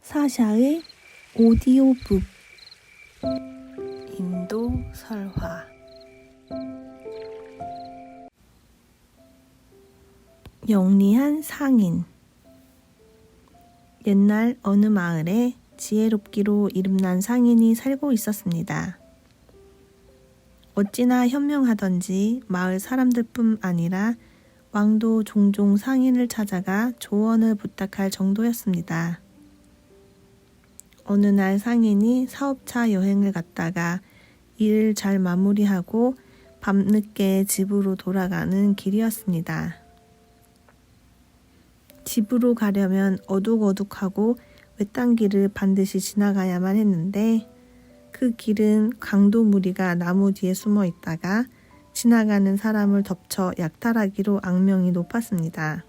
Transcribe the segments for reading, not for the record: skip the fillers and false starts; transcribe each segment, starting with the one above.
사샤의 오디오북 인도 설화 영리한 상인. 옛날 어느 마을에 지혜롭기로 이름난 상인이 살고 있었습니다. 어찌나 현명하던지 마을 사람들뿐 아니라 왕도 종종 상인을 찾아가 조언을 부탁할 정도였습니다. 어느 날 상인이 사업차 여행을 갔다가 일을 잘 마무리하고 밤늦게 집으로 돌아가는 길이었습니다. 집으로 가려면 어둑어둑하고 외딴 길을 반드시 지나가야만 했는데 그 길은 강도 무리가 나무 뒤에 숨어 있다가 지나가는 사람을 덮쳐 약탈하기로 악명이 높았습니다.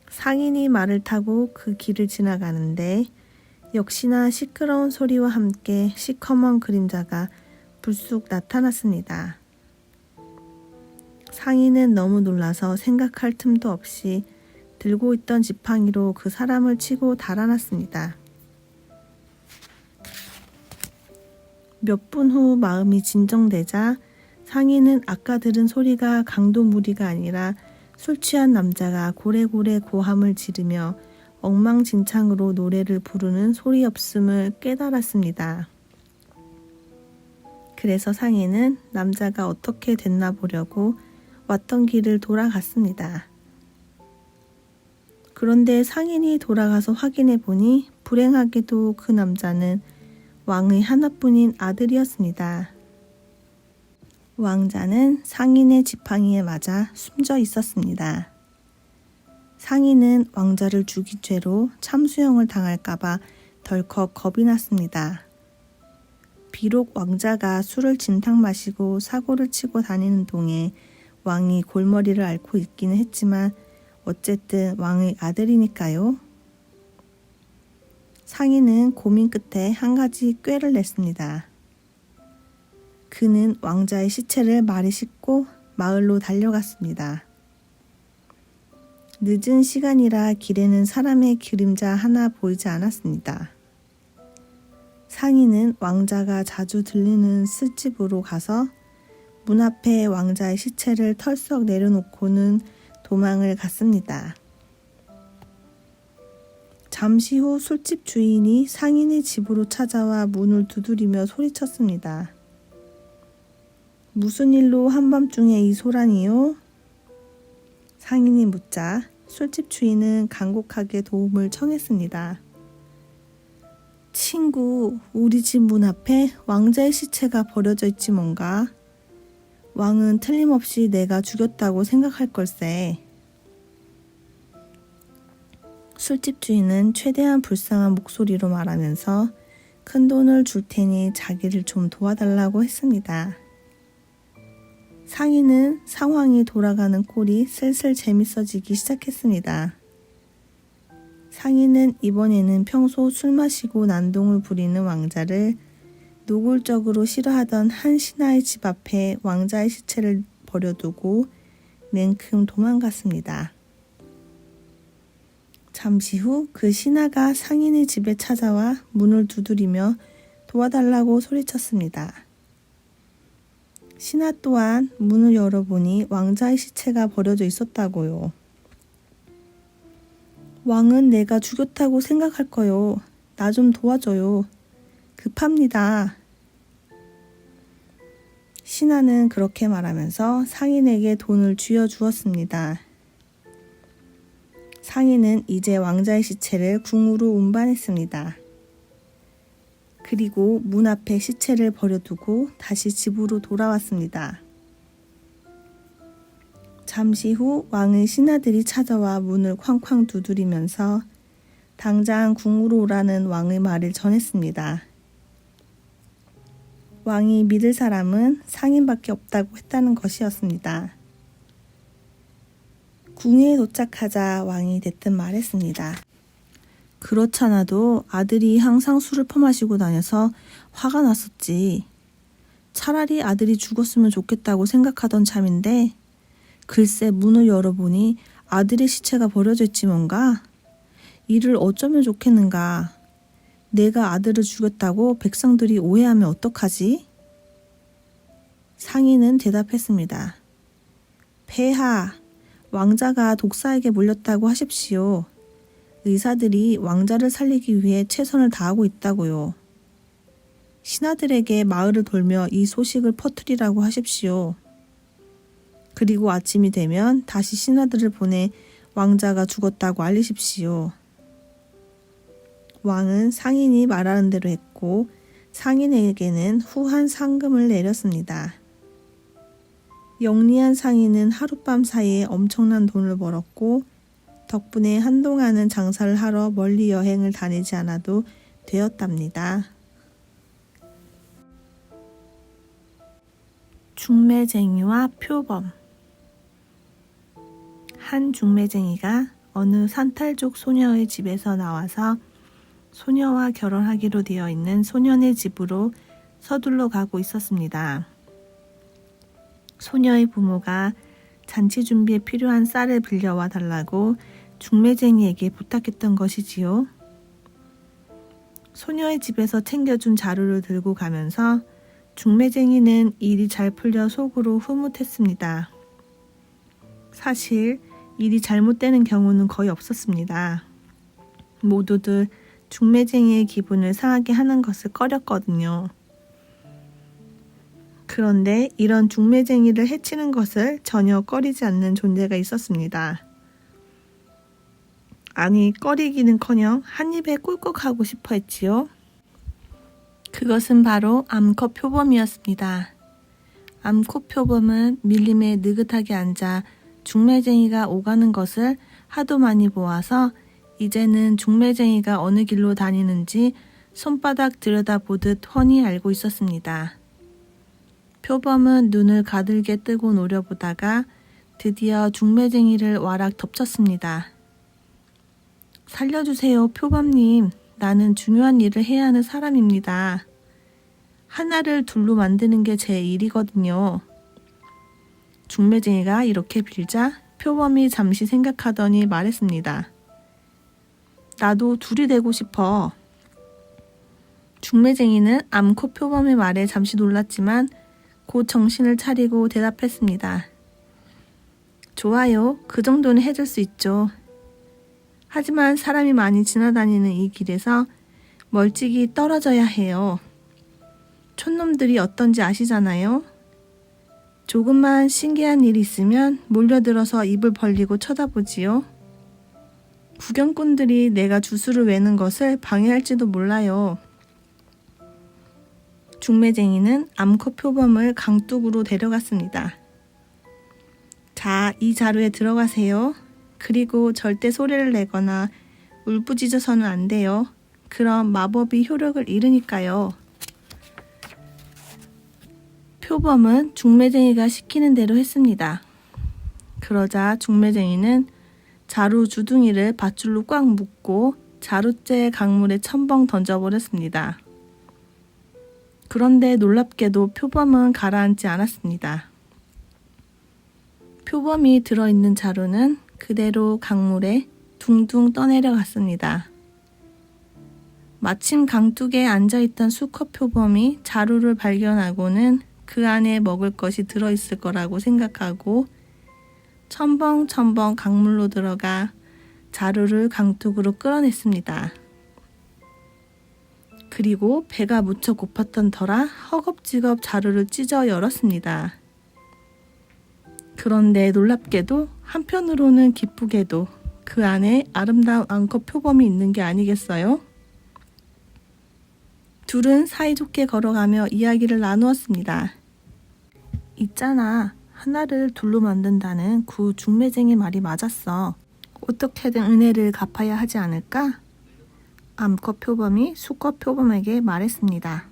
상인이 말을 타고 그 길을 지나가는데 역시나 시끄러운 소리와 함께 시커먼 그림자가 불쑥 나타났습니다. 상인은 너무 놀라서 생각할 틈도 없이 들고 있던 지팡이로 그 사람을 치고 달아났습니다. 몇 분 후 마음이 진정되자 상인은 아까 들은 소리가 강도 무리가 아니라 술 취한 남자가 고래고래 고함을 지르며 엉망진창으로 노래를 부르는 소리 없음을 깨달았습니다. 그래서 상인은 남자가 어떻게 됐나 보려고 왔던 길을 돌아갔습니다. 그런데 상인이 돌아가서 확인해 보니 불행하게도 그 남자는 왕의 하나뿐인 아들이었습니다. 왕자는 상인의 지팡이에 맞아 숨져 있었습니다. 상인은 왕자를 죽인 죄로 참수형을 당할까봐 덜컥 겁이 났습니다. 비록 왕자가 술을 진탕 마시고 사고를 치고 다니는 동에 왕이 골머리를 앓고 있기는 했지만 어쨌든 왕의 아들이니까요. 상인은 고민 끝에 한 가지 꾀를 냈습니다. 그는 왕자의 시체를 말에 싣고 마을로 달려갔습니다. 늦은 시간이라 길에는 사람의 그림자 하나 보이지 않았습니다. 상인은 왕자가 자주 들르는 술집으로 가서 문 앞에 왕자의 시체를 털썩 내려놓고는 도망을 갔습니다. 잠시 후 술집 주인이 상인의 집으로 찾아와 문을 두드리며 소리쳤습니다. 무슨 일로 한밤중에 이 소란이요? 상인이 묻자 술집 주인은 간곡하게 도움을 청했습니다. 친구, 우리 집 문 앞에 왕자의 시체가 버려져 있지 뭔가. 왕은 틀림없이 내가 죽였다고 생각할 걸세. 술집 주인은 최대한 불쌍한 목소리로 말하면서 큰 돈을 줄 테니 자기를 좀 도와달라고 했습니다. 상인은 상황이 돌아가는 꼴이 슬슬 재밌어지기 시작했습니다. 상인은 이번에는 평소 술 마시고 난동을 부리는 왕자를 노골적으로 싫어하던 한 신하의 집 앞에 왕자의 시체를 버려두고 냉큼 도망갔습니다. 잠시 후 그 신하가 상인의 집에 찾아와 문을 두드리며 도와달라고 소리쳤습니다. 신하 또한 문을 열어보니 왕자의 시체가 버려져 있었다고요. 왕은 내가 죽였다고 생각할 거요. 나 좀 도와줘요. 급합니다. 신하는 그렇게 말하면서 상인에게 돈을 쥐어주었습니다. 상인은 이제 왕자의 시체를 궁으로 운반했습니다. 그리고 문 앞에 시체를 버려두고 다시 집으로 돌아왔습니다. 잠시 후 왕의 신하들이 찾아와 문을 쾅쾅 두드리면서 당장 궁으로 오라는 왕의 말을 전했습니다. 왕이 믿을 사람은 상인밖에 없다고 했다는 것이었습니다. 궁에 도착하자 왕이 대뜸 말했습니다. 그렇잖아도 아들이 항상 술을 퍼마시고 다녀서 화가 났었지. 차라리 아들이 죽었으면 좋겠다고 생각하던 참인데 글쎄 문을 열어보니 아들의 시체가 버려져 있지 뭔가. 이를 어쩌면 좋겠는가? 내가 아들을 죽였다고 백성들이 오해하면 어떡하지? 상인은 대답했습니다. 폐하, 왕자가 독사에게 몰렸다고 하십시오. 의사들이 왕자를 살리기 위해 최선을 다하고 있다고요. 신하들에게 마을을 돌며 이 소식을 퍼뜨리라고 하십시오. 그리고 아침이 되면 다시 신하들을 보내 왕자가 죽었다고 알리십시오. 왕은 상인이 말하는 대로 했고 상인에게는 후한 상금을 내렸습니다. 영리한 상인은 하룻밤 사이에 엄청난 돈을 벌었고 덕분에 한동안은 장사를 하러 멀리 여행을 다니지 않아도 되었답니다. 중매쟁이와 표범. 한 중매쟁이가 어느 산탈족 소녀의 집에서 나와서 소녀와 결혼하기로 되어 있는 소년의 집으로 서둘러 가고 있었습니다. 소녀의 부모가 잔치 준비에 필요한 쌀을 빌려와 달라고 중매쟁이에게 부탁했던 것이지요. 소녀의 집에서 챙겨준 자루를 들고 가면서 중매쟁이는 일이 잘 풀려 속으로 흐뭇했습니다. 사실 일이 잘못되는 경우는 거의 없었습니다. 모두들 중매쟁이의 기분을 상하게 하는 것을 꺼렸거든요. 그런데 이런 중매쟁이를 해치는 것을 전혀 꺼리지 않는 존재가 있었습니다. 아니, 꺼리기는커녕 한 입에 꿀꺽하고 싶어 했지요. 그것은 바로 암컷 표범이었습니다. 암컷 표범은 밀림에 느긋하게 앉아 중매쟁이가 오가는 것을 하도 많이 보아서 이제는 중매쟁이가 어느 길로 다니는지 손바닥 들여다보듯 훤히 알고 있었습니다. 표범은 눈을 가들게 뜨고 노려보다가 드디어 중매쟁이를 와락 덮쳤습니다. 살려주세요, 표범님. 나는 중요한 일을 해야 하는 사람입니다. 하나를 둘로 만드는 게 제 일이거든요. 중매쟁이가 이렇게 빌자 표범이 잠시 생각하더니 말했습니다. 나도 둘이 되고 싶어. 중매쟁이는 암컷 표범의 말에 잠시 놀랐지만 곧 정신을 차리고 대답했습니다. 좋아요. 그 정도는 해줄 수 있죠. 하지만 사람이 많이 지나다니는 이 길에서 멀찍이 떨어져야 해요. 촌놈들이 어떤지 아시잖아요? 조금만 신기한 일이 있으면 몰려들어서 입을 벌리고 쳐다보지요. 구경꾼들이 내가 주술을 외는 것을 방해할지도 몰라요. 중매쟁이는 암컷 표범을 강둑으로 데려갔습니다. 자, 이 자루에 들어가세요. 그리고 절대 소리를 내거나 울부짖어서는 안 돼요. 그럼 마법이 효력을 잃으니까요. 표범은 중매쟁이가 시키는 대로 했습니다. 그러자 중매쟁이는 자루 주둥이를 밧줄로 꽉 묶고 자루째 강물에 첨벙 던져버렸습니다. 그런데 놀랍게도 표범은 가라앉지 않았습니다. 표범이 들어있는 자루는 그대로 강물에 둥둥 떠내려갔습니다. 마침 강둑에 앉아있던 수컷 표범이 자루를 발견하고는 그 안에 먹을 것이 들어있을 거라고 생각하고 첨벙첨벙 강물로 들어가 자루를 강둑으로 끌어냈습니다. 그리고 배가 무척 고팠던 터라 허겁지겁 자루를 찢어 열었습니다. 그런데 놀랍게도 한편으로는 기쁘게도 그 안에 아름다운 암컷 표범이 있는 게 아니겠어요? 둘은 사이좋게 걸어가며 이야기를 나누었습니다. 있잖아, 하나를 둘로 만든다는 그 중매쟁이 말이 맞았어. 어떻게든 은혜를 갚아야 하지 않을까? 암컷 표범이 수컷 표범에게 말했습니다.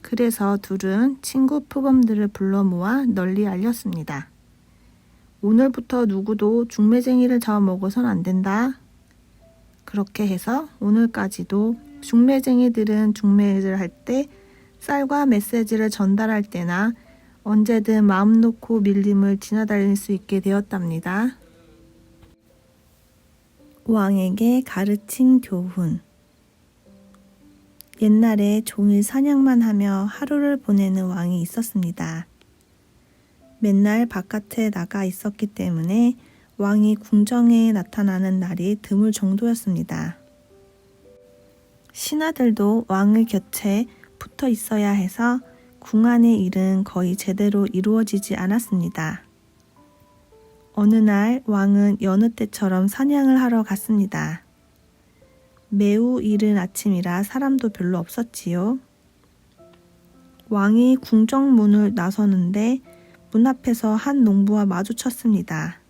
그래서 둘은 친구 표범들을 불러 모아 널리 알렸습니다. 오늘부터 누구도 중매쟁이를 잡아먹어선 안 된다. 그렇게 해서 오늘까지도 중매쟁이들은 중매를 할 때 쌀과 메시지를 전달할 때나 언제든 마음 놓고 밀림을 지나다닐 수 있게 되었답니다. 왕에게 가르친 교훈. 옛날에 종일 사냥만 하며 하루를 보내는 왕이 있었습니다. 맨날 바깥에 나가 있었기 때문에 왕이 궁정에 나타나는 날이 드물 정도였습니다. 신하들도 왕의 곁에 붙어 있어야 해서 궁 안의 일은 거의 제대로 이루어지지 않았습니다. 어느 날 왕은 여느 때처럼 사냥을 하러 갔습니다. 매우 이른 아침이라 사람도 별로 없었지요. 왕이 궁정 문을 나서는데 문 앞에서 한 농부와 마주쳤습니다.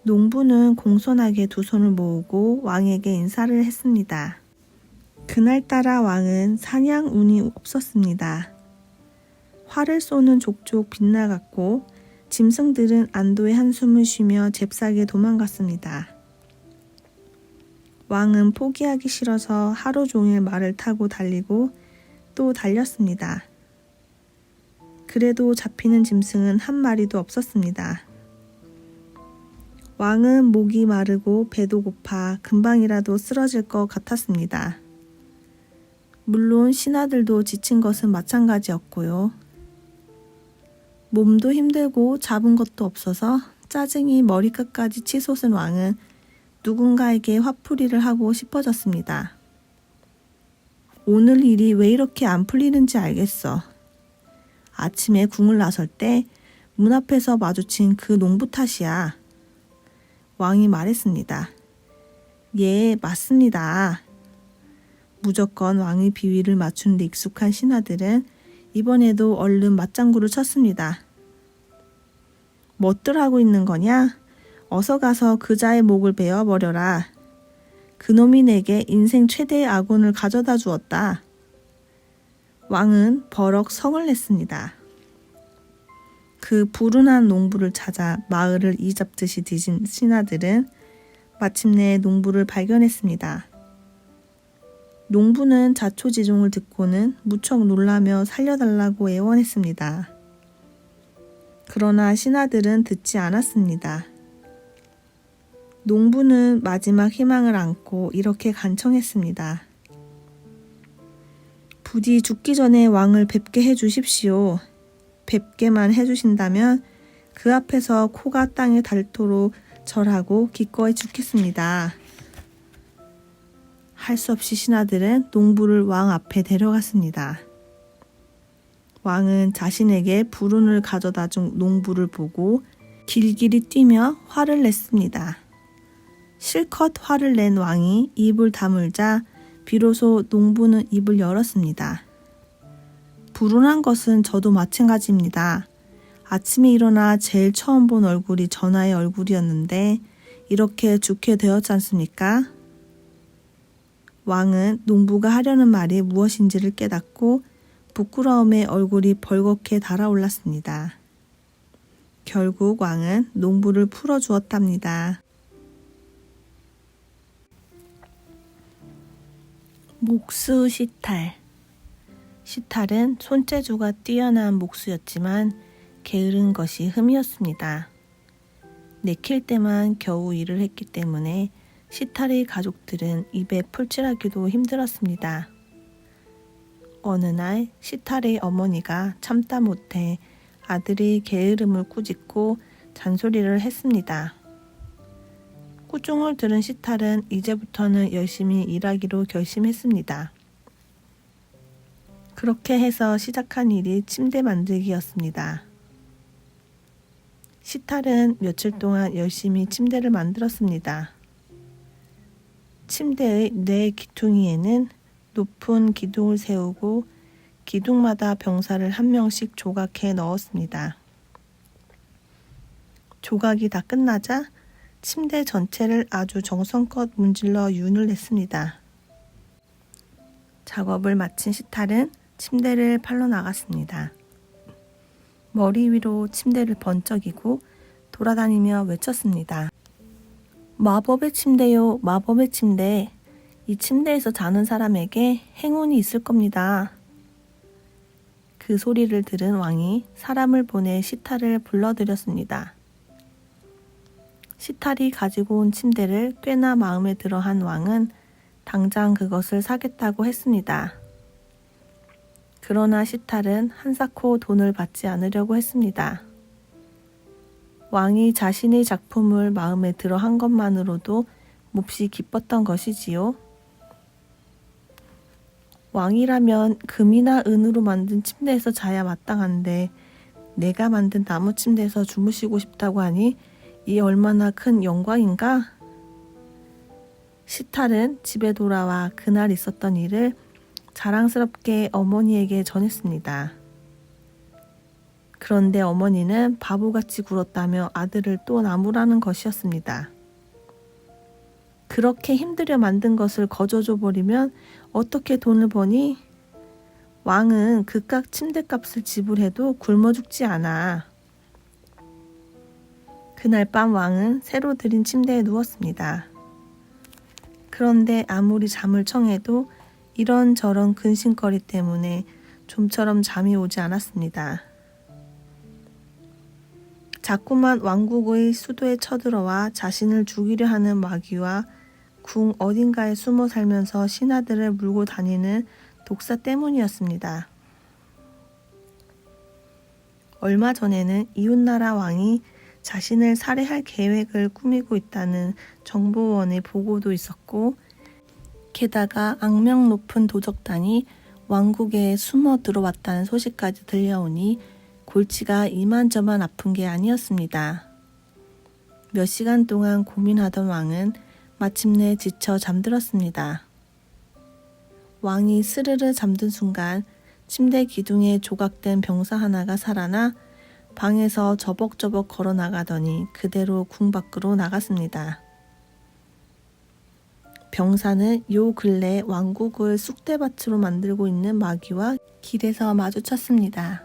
농부는 공손하게 두 손을 모으고 왕에게 인사를 했습니다. 그날따라 왕은 사냥 운이 없었습니다. 활을 쏘는 족족 빗나갔고 짐승들은 안도의 한숨을 쉬며 잽싸게 도망갔습니다. 왕은 포기하기 싫어서 하루 종일 말을 타고 달리고 또 달렸습니다. 그래도 잡히는 짐승은 한 마리도 없었습니다. 왕은 목이 마르고 배도 고파 금방이라도 쓰러질 것 같았습니다. 물론 신하들도 지친 것은 마찬가지였고요. 몸도 힘들고 잡은 것도 없어서 짜증이 머리끝까지 치솟은 왕은 누군가에게 화풀이를 하고 싶어졌습니다. 오늘 일이 왜 이렇게 안 풀리는지 알겠어. 아침에 궁을 나설 때 문 앞에서 마주친 그 농부 탓이야. 왕이 말했습니다. 예, 맞습니다. 무조건 왕의 비위를 맞추는 데 익숙한 신하들은 이번에도 얼른 맞장구를 쳤습니다. 뭣들 하고 있는 거냐? 어서 가서 그자의 목을 베어버려라. 그놈이 내게 인생 최대의 악운을 가져다 주었다. 왕은 버럭 성을 냈습니다. 그 불운한 농부를 찾아 마을을 이잡듯이 뒤진 신하들은 마침내 농부를 발견했습니다. 농부는 자초지종을 듣고는 무척 놀라며 살려달라고 애원했습니다. 그러나 신하들은 듣지 않았습니다. 농부는 마지막 희망을 안고 이렇게 간청했습니다. 부디 죽기 전에 왕을 뵙게 해주십시오. 뵙게만 해주신다면 그 앞에서 코가 땅에 닳도록 절하고 기꺼이 죽겠습니다. 할 수 없이 신하들은 농부를 왕 앞에 데려갔습니다. 왕은 자신에게 불운을 가져다 준 농부를 보고 길길이 뛰며 화를 냈습니다. 실컷 화를 낸 왕이 입을 다물자 비로소 농부는 입을 열었습니다. 불운한 것은 저도 마찬가지입니다. 아침에 일어나 제일 처음 본 얼굴이 전하의 얼굴이었는데 이렇게 죽게 되었지 않습니까? 왕은 농부가 하려는 말이 무엇인지를 깨닫고 부끄러움에 얼굴이 벌겋게 달아올랐습니다. 결국 왕은 농부를 풀어주었답니다. 목수 시탈. 시탈은 손재주가 뛰어난 목수였지만 게으른 것이 흠이었습니다. 내킬 때만 겨우 일을 했기 때문에 시탈의 가족들은 입에 풀칠하기도 힘들었습니다. 어느 날 시탈의 어머니가 참다 못해 아들이 게으름을 꾸짖고 잔소리를 했습니다. 꾸중을 들은 시탈은 이제부터는 열심히 일하기로 결심했습니다. 그렇게 해서 시작한 일이 침대 만들기였습니다. 시탈은 며칠 동안 열심히 침대를 만들었습니다. 침대의 네 기퉁이에는 높은 기둥을 세우고 기둥마다 병사를 한 명씩 조각해 넣었습니다. 조각이 다 끝나자 침대 전체를 아주 정성껏 문질러 윤을 냈습니다. 작업을 마친 시탈은 침대를 팔러 나갔습니다. 머리 위로 침대를 번쩍이고 돌아다니며 외쳤습니다. 마법의 침대요, 마법의 침대. 이 침대에서 자는 사람에게 행운이 있을 겁니다. 그 소리를 들은 왕이 사람을 보내 시탈을 불러들였습니다. 시탈이 가지고 온 침대를 꽤나 마음에 들어한 왕은 당장 그것을 사겠다고 했습니다. 그러나 시탈은 한사코 돈을 받지 않으려고 했습니다. 왕이 자신의 작품을 마음에 들어 한 것만으로도 몹시 기뻤던 것이지요. 왕이라면 금이나 은으로 만든 침대에서 자야 마땅한데 내가 만든 나무 침대에서 주무시고 싶다고 하니 이 얼마나 큰 영광인가? 시탈은 집에 돌아와 그날 있었던 일을 자랑스럽게 어머니에게 전했습니다. 그런데 어머니는 바보같이 굴었다며 아들을 또 나무라는 것이었습니다. 그렇게 힘들여 만든 것을 거저줘 버리면 어떻게 돈을 버니? 왕은 그깟 침대값을 지불해도 굶어 죽지 않아. 그날 밤 왕은 새로 들인 침대에 누웠습니다. 그런데 아무리 잠을 청해도 이런저런 근심거리 때문에 좀처럼 잠이 오지 않았습니다. 자꾸만 왕국의 수도에 쳐들어와 자신을 죽이려 하는 마귀와 궁 어딘가에 숨어 살면서 신하들을 물고 다니는 독사 때문이었습니다. 얼마 전에는 이웃나라 왕이 자신을 살해할 계획을 꾸미고 있다는 정보원의 보고도 있었고, 게다가 악명 높은 도적단이 왕국에 숨어 들어왔다는 소식까지 들려오니 골치가 이만저만 아픈 게 아니었습니다. 몇 시간 동안 고민하던 왕은 마침내 지쳐 잠들었습니다. 왕이 스르르 잠든 순간 침대 기둥에 조각된 병사 하나가 살아나 방에서 저벅저벅 걸어 나가더니 그대로 궁 밖으로 나갔습니다. 병사는 요 근래 왕국을 쑥대밭으로 만들고 있는 마귀와 길에서 마주쳤습니다.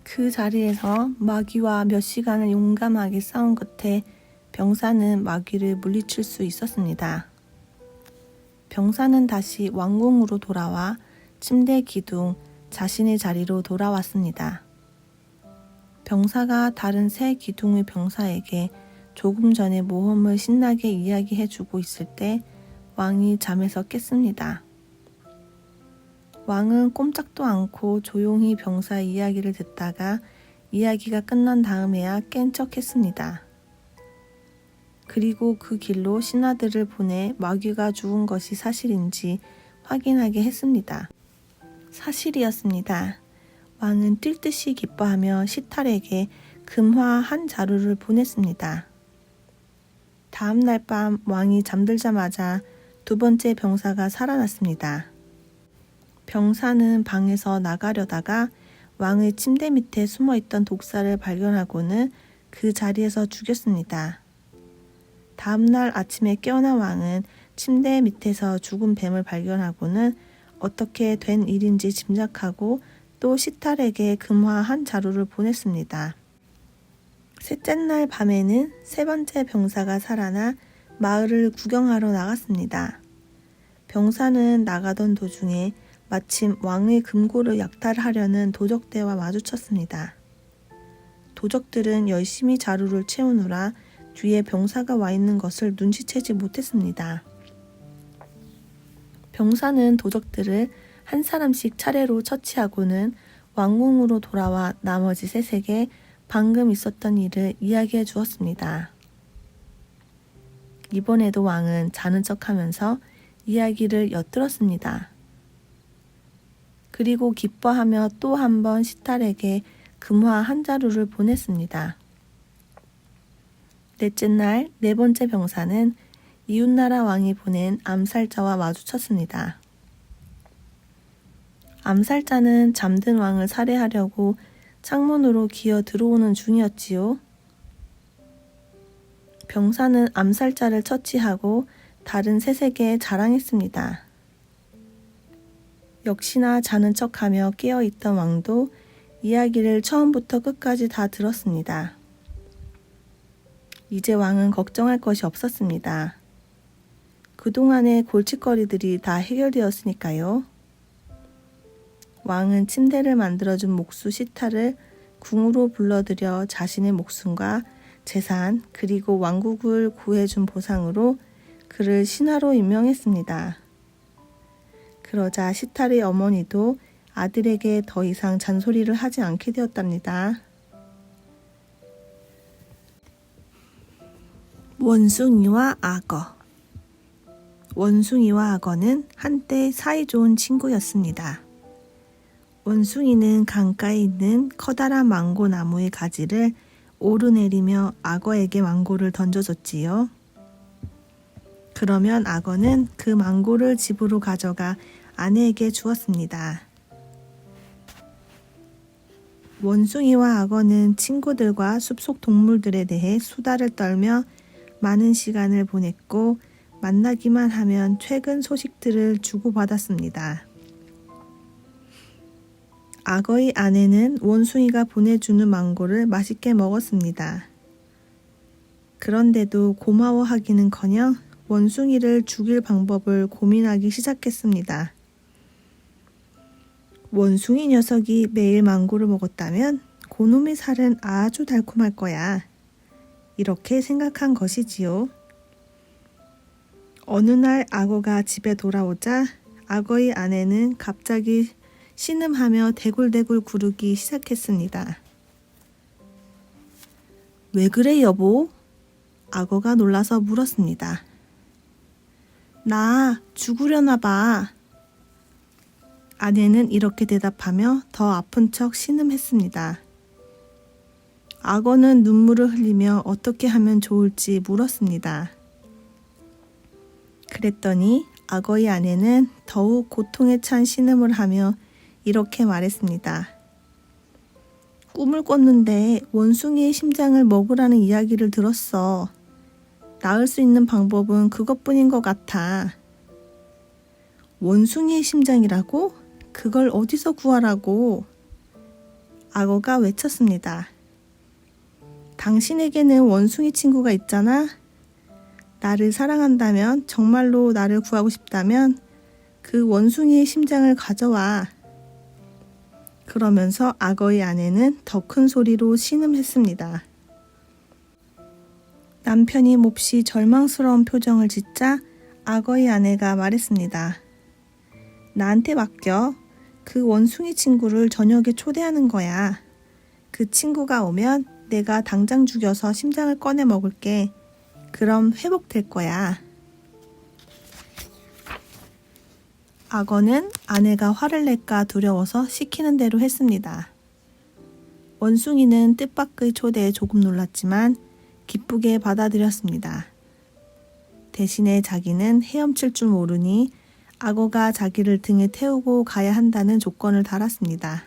그 자리에서 마귀와 몇 시간을 용감하게 싸운 끝에 병사는 마귀를 물리칠 수 있었습니다. 병사는 다시 왕궁으로 돌아와 침대 기둥 자신의 자리로 돌아왔습니다. 병사가 다른 새 기둥의 병사에게 조금 전에 모험을 신나게 이야기해주고 있을 때 왕이 잠에서 깼습니다. 왕은 꼼짝도 않고 조용히 병사의 이야기를 듣다가 이야기가 끝난 다음에야 깬 척했습니다. 그리고 그 길로 신하들을 보내 마귀가 죽은 것이 사실인지 확인하게 했습니다. 사실이었습니다. 왕은 뛸 듯이 기뻐하며 시탈에게 금화 한 자루를 보냈습니다. 다음 날 밤 왕이 잠들자마자 두 번째 병사가 살아났습니다. 병사는 방에서 나가려다가 왕의 침대 밑에 숨어있던 독사를 발견하고는 그 자리에서 죽였습니다. 다음 날 아침에 깨어난 왕은 침대 밑에서 죽은 뱀을 발견하고는 어떻게 된 일인지 짐작하고 또 시탈에게 금화 한 자루를 보냈습니다. 셋째 날 밤에는 세 번째 병사가 살아나 마을을 구경하러 나갔습니다. 병사는 나가던 도중에 마침 왕의 금고를 약탈하려는 도적대와 마주쳤습니다. 도적들은 열심히 자루를 채우느라 뒤에 병사가 와 있는 것을 눈치채지 못했습니다. 병사는 도적들을 한 사람씩 차례로 처치하고는 왕궁으로 돌아와 나머지 셋에게 방금 있었던 일을 이야기해 주었습니다. 이번에도 왕은 자는 척하면서 이야기를 엿들었습니다. 그리고 기뻐하며 또 한 번 시탈에게 금화 한 자루를 보냈습니다. 넷째 날 네 번째 병사는 이웃나라 왕이 보낸 암살자와 마주쳤습니다. 암살자는 잠든 왕을 살해하려고 창문으로 기어 들어오는 중이었지요. 병사는 암살자를 처치하고 다른 셋에게 자랑했습니다. 역시나 자는 척하며 깨어있던 왕도 이야기를 처음부터 끝까지 다 들었습니다. 이제 왕은 걱정할 것이 없었습니다. 그동안의 골칫거리들이 다 해결되었으니까요. 왕은 침대를 만들어준 목수 시타를 궁으로 불러들여 자신의 목숨과 재산 그리고 왕국을 구해준 보상으로 그를 신하로 임명했습니다. 그러자 시탈의 어머니도 아들에게 더 이상 잔소리를 하지 않게 되었답니다. 원숭이와 악어. 원숭이와 악어는 한때 사이좋은 친구였습니다. 원숭이는 강가에 있는 커다란 망고 나무의 가지를 오르내리며 악어에게 망고를 던져줬지요. 그러면 악어는 그 망고를 집으로 가져가 아내에게 주었습니다. 원숭이와 악어는 친구들과 숲속 동물들에 대해 수다를 떨며 많은 시간을 보냈고 만나기만 하면 최근 소식들을 주고받았습니다. 악어의 아내는 원숭이가 보내주는 망고를 맛있게 먹었습니다. 그런데도 고마워하기는커녕 원숭이를 죽일 방법을 고민하기 시작했습니다. 원숭이 녀석이 매일 망고를 먹었다면 고놈의 살은 아주 달콤할 거야. 이렇게 생각한 것이지요. 어느 날 악어가 집에 돌아오자 악어의 아내는 갑자기 신음하며 대굴대굴 구르기 시작했습니다. 왜 그래 여보? 악어가 놀라서 물었습니다. 나 죽으려나 봐. 아내는 이렇게 대답하며 더 아픈 척 신음했습니다. 악어는 눈물을 흘리며 어떻게 하면 좋을지 물었습니다. 그랬더니 악어의 아내는 더욱 고통에 찬 신음을 하며 이렇게 말했습니다. 꿈을 꿨는데 원숭이의 심장을 먹으라는 이야기를 들었어. 나을 수 있는 방법은 그것뿐인 것 같아. 원숭이의 심장이라고? 그걸 어디서 구하라고? 악어가 외쳤습니다. 당신에게는 원숭이 친구가 있잖아? 나를 사랑한다면, 정말로 나를 구하고 싶다면 그 원숭이의 심장을 가져와. 그러면서 악어의 아내는 더 큰 소리로 신음했습니다. 남편이 몹시 절망스러운 표정을 짓자 악어의 아내가 말했습니다. 나한테 맡겨. 그 원숭이 친구를 저녁에 초대하는 거야. 그 친구가 오면 내가 당장 죽여서 심장을 꺼내 먹을게. 그럼 회복될 거야. 악어는 아내가 화를 낼까 두려워서 시키는 대로 했습니다. 원숭이는 뜻밖의 초대에 조금 놀랐지만 기쁘게 받아들였습니다. 대신에 자기는 헤엄칠 줄 모르니 악어가 자기를 등에 태우고 가야 한다는 조건을 달았습니다.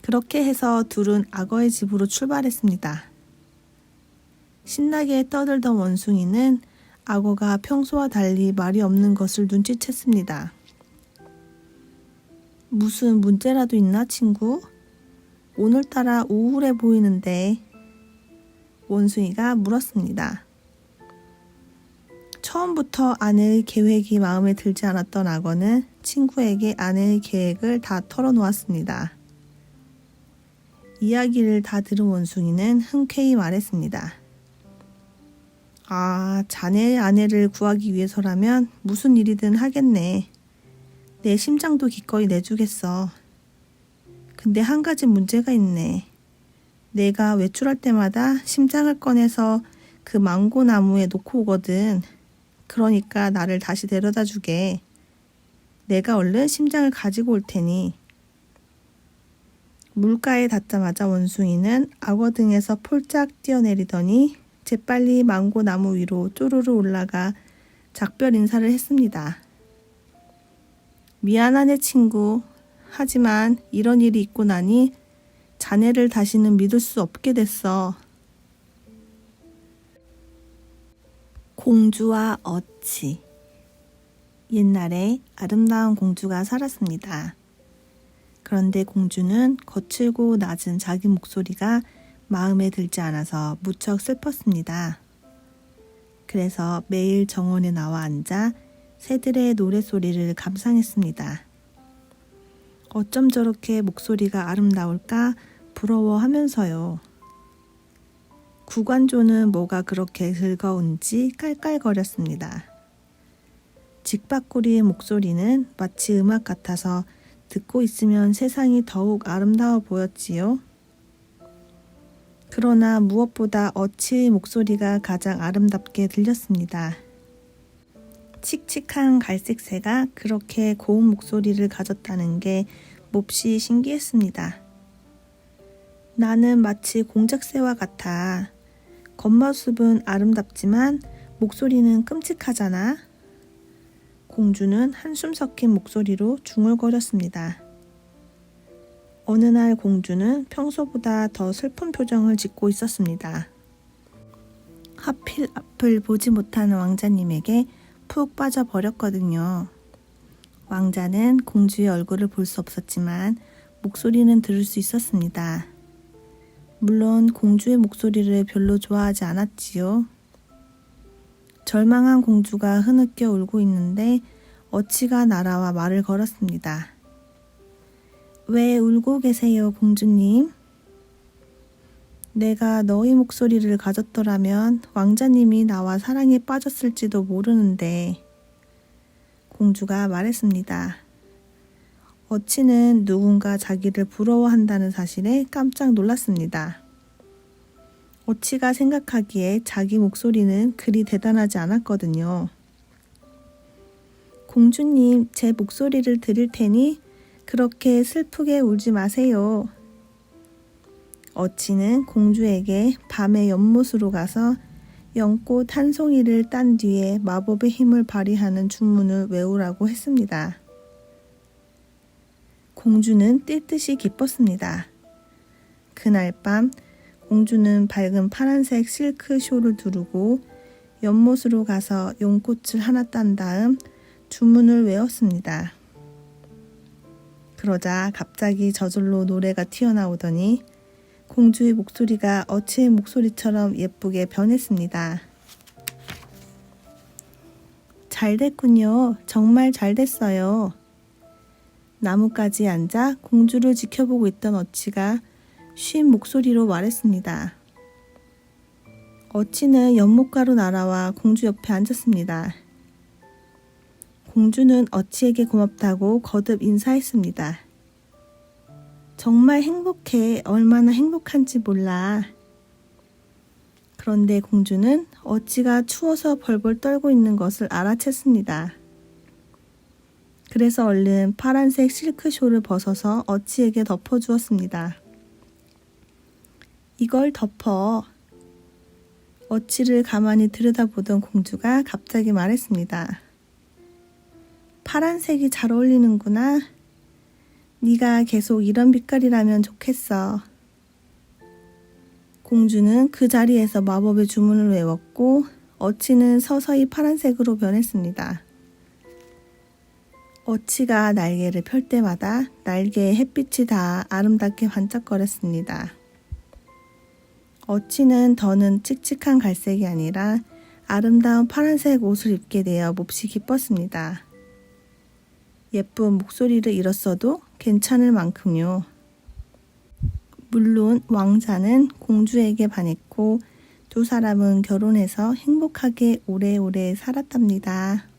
그렇게 해서 둘은 악어의 집으로 출발했습니다. 신나게 떠들던 원숭이는 악어가 평소와 달리 말이 없는 것을 눈치챘습니다. 무슨 문제라도 있나, 친구? 오늘따라 우울해 보이는데. 원숭이가 물었습니다. 처음부터 아내의 계획이 마음에 들지 않았던 악어는 친구에게 아내의 계획을 다 털어놓았습니다. 이야기를 다 들은 원숭이는 흔쾌히 말했습니다. 아, 자네의 아내를 구하기 위해서라면 무슨 일이든 하겠네. 내 심장도 기꺼이 내주겠어. 근데 한 가지 문제가 있네. 내가 외출할 때마다 심장을 꺼내서 그 망고 나무에 놓고 오거든. 그러니까 나를 다시 데려다 주게. 내가 얼른 심장을 가지고 올 테니. 물가에 닿자마자 원숭이는 악어 등에서 폴짝 뛰어내리더니 재빨리 망고 나무 위로 쪼르르 올라가 작별 인사를 했습니다. 미안하네 친구. 하지만 이런 일이 있고 나니 자네를 다시는 믿을 수 없게 됐어. 공주와 어치. 옛날에 아름다운 공주가 살았습니다. 그런데 공주는 거칠고 낮은 자기 목소리가 마음에 들지 않아서 무척 슬펐습니다. 그래서 매일 정원에 나와 앉아 새들의 노랫소리를 감상했습니다. 어쩜 저렇게 목소리가 아름다울까 부러워하면서요. 구관조는 뭐가 그렇게 즐거운지 깔깔거렸습니다. 직박구리의 목소리는 마치 음악 같아서 듣고 있으면 세상이 더욱 아름다워 보였지요. 그러나 무엇보다 어치의 목소리가 가장 아름답게 들렸습니다. 칙칙한 갈색새가 그렇게 고운 목소리를 가졌다는 게 몹시 신기했습니다. 나는 마치 공작새와 같아. 겉모습은 아름답지만 목소리는 끔찍하잖아. 공주는 한숨 섞인 목소리로 중얼거렸습니다. 어느 날 공주는 평소보다 더 슬픈 표정을 짓고 있었습니다. 하필 앞을 보지 못하는 왕자님에게 푹 빠져버렸거든요. 왕자는 공주의 얼굴을 볼 수 없었지만 목소리는 들을 수 있었습니다. 물론 공주의 목소리를 별로 좋아하지 않았지요. 절망한 공주가 흐느껴 울고 있는데 어치가 날아와 말을 걸었습니다. 왜 울고 계세요, 공주님? 내가 너희 목소리를 가졌더라면 왕자님이 나와 사랑에 빠졌을지도 모르는데. 공주가 말했습니다. 어치는 누군가 자기를 부러워한다는 사실에 깜짝 놀랐습니다. 어치가 생각하기에 자기 목소리는 그리 대단하지 않았거든요. 공주님, 제 목소리를 들을 테니 그렇게 슬프게 울지 마세요. 어치는 공주에게 밤의 연못으로 가서 연꽃 한 송이를 딴 뒤에 마법의 힘을 발휘하는 주문을 외우라고 했습니다. 공주는 뛸 듯이 기뻤습니다. 그날 밤 공주는 밝은 파란색 실크 쇼를 두르고 연못으로 가서 연꽃을 하나 딴 다음 주문을 외웠습니다. 그러자 갑자기 저절로 노래가 튀어나오더니 공주의 목소리가 어치의 목소리처럼 예쁘게 변했습니다. 잘 됐군요. 정말 잘 됐어요. 나뭇가지에 앉아 공주를 지켜보고 있던 어치가 쉰 목소리로 말했습니다. 어치는 연못가로 날아와 공주 옆에 앉았습니다. 공주는 어치에게 고맙다고 거듭 인사했습니다. 정말 행복해. 얼마나 행복한지 몰라. 그런데 공주는 어치가 추워서 벌벌 떨고 있는 것을 알아챘습니다. 그래서 얼른 파란색 실크쇼를 벗어서 어치에게 덮어주었습니다. 이걸 덮어. 어치를 가만히 들여다보던 공주가 갑자기 말했습니다. 파란색이 잘 어울리는구나. 네가 계속 이런 빛깔이라면 좋겠어. 공주는 그 자리에서 마법의 주문을 외웠고 어치는 서서히 파란색으로 변했습니다. 어치가 날개를 펼 때마다 날개에 햇빛이 닿아 아름답게 반짝거렸습니다. 어치는 더는 칙칙한 갈색이 아니라 아름다운 파란색 옷을 입게 되어 몹시 기뻤습니다. 예쁜 목소리를 잃었어도 괜찮을 만큼요. 물론 왕자는 공주에게 반했고 두 사람은 결혼해서 행복하게 오래오래 살았답니다.